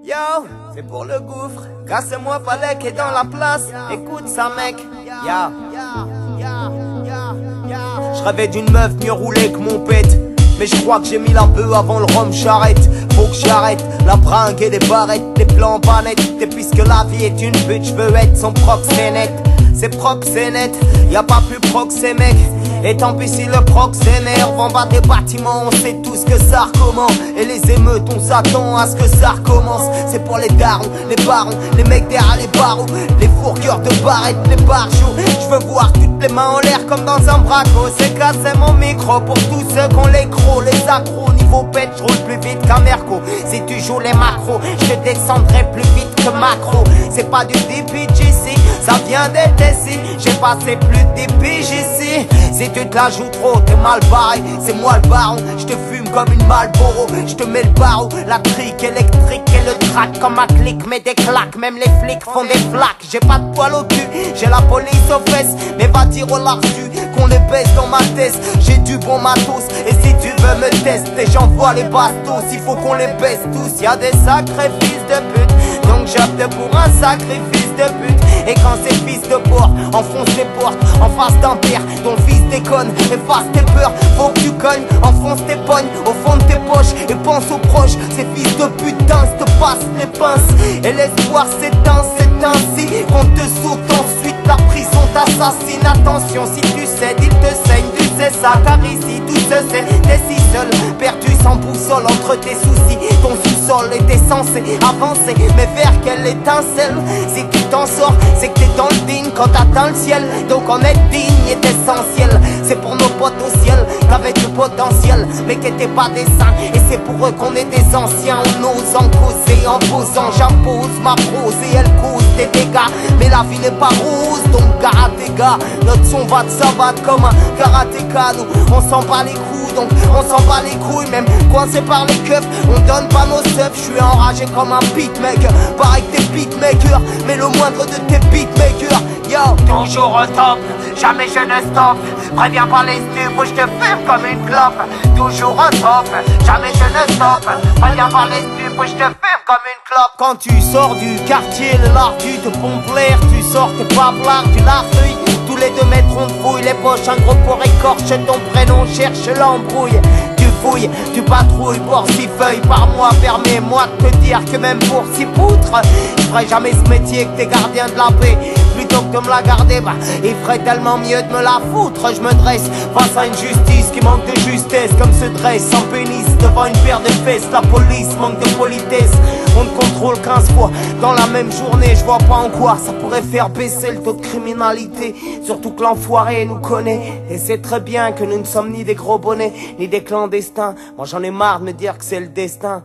Yo, c'est pour le gouffre. Casse-moi Palek est dans la place. Écoute ça mec. Je rêvais d'une meuf mieux roulée que mon pète. Mais je crois que j'ai mis la bœuf avant le rhum charrette. Faut que j'arrête la bringue et les barrettes, des plans pas nets. Et puisque la vie est une pute, je veux être son proxénète. C'est proxénète, y'a pas plus proxé mec. Et tant pis si le proxénère en bas des bâtiments, on sait tous que ça recommence. Et les émeutes, on s'attend à ce que ça recommence. C'est pour les darons, les barons, les mecs derrière les barreaux, les fourgueurs de barrettes, les barjots. Je veux voir toutes les mains en l'air comme dans un braco. C'est casser mon micro pour tous ceux qu'on les crocs, les accros. Niveau pète, je roule plus vite qu'un merco. Si tu joues les macros, je te descendrai plus vite que macro. C'est pas du DPGC, ça vient d'être ici. J'ai passé plus de DPG ici. Si tu te la joues trop, t'es mal barré. C'est moi le baron, je te fume comme une Marlboro. Je te mets le barreau, la trique électrique et le track comme ma clique met des claques. Même les flics font des flaques. J'ai pas de poil au cul, j'ai la police aux fesses. Mais va dire au lardu qu'on les baisse dans ma tête. J'ai du bon matos et si tu veux me tester, j'envoie les bastos. Il faut qu'on les baisse tous, y'a des sacrés fils de pute. Donc j'opte pour un sacrifice de pute. Et quand ces fils de porc enfoncent les portes en face d'un père, ton fils déconne, efface tes peurs, faut que tu cognes, enfonce tes pognes au fond de tes poches et pense aux proches. Ces fils de putain te passent les pinces et l'espoir s'éteint, c'est ainsi qu'on te saute ensuite. La prison t'assassine, attention si tu cèdes, il te saigne, tu sais ça, car ici tout se sait. T'es si seul, perdu sans boussole entre tes soucis. Ton sous-sol était censé avancer, mais vers quelle étincelle? Si tu t'en sors, c'est que t'es dans le digne quand t'atteins le ciel. Donc en être digne est essentiel. C'est pour nos potes au ciel qu'avec du potentiel, mais qui étaient pas des saints. Et c'est pour eux qu'on est des anciens. On ose en causer, en posant, j'impose ma prose et elle cause des dégâts. Mais la vie n'est pas rose, donc karatéga. Notre son va de savate comme un karatéka. Nous, on s'en bat les couilles, donc on s'en bat les couilles. Même coincé par les keufs, on donne pas nos stuff. Je suis enragé comme un beatmaker. Pareil que tes beatmakers, mais le moindre de tes beatmakers. Yo, toujours au top, jamais je ne stoppe. Préviens pas les stupes ou je te fume comme une clope. Toujours au top, jamais je ne stoppe. Préviens pas les stupes ou je te fume comme une clope. Quand tu sors du quartier, le lardu te pompe l'air. Tu sors tes pablard du larfeuille. Tous les 2 mètres on te fouille les poches, un gros pour écorche ton prénom, cherche l'embrouille. Fouille, tu patrouilles pour 6 feuilles par mois. Permets-moi de te dire que même pour 6 poutres, je ferai jamais ce métier que t'es gardien de la paix. Plutôt que de me la garder, bah, il ferait tellement mieux de me la foutre. Je me dresse face à une justice qui manque de justesse, comme se dresse un pénis devant une paire de fesses. La police manque de politesse, on te contrôle 15 fois dans la même journée. Je vois pas en quoi ça pourrait faire baisser le taux de criminalité. Surtout que l'enfoiré nous connaît, et c'est très bien que nous ne sommes ni des gros bonnets, ni des clandestins. Moi j'en ai marre de me dire que c'est le destin.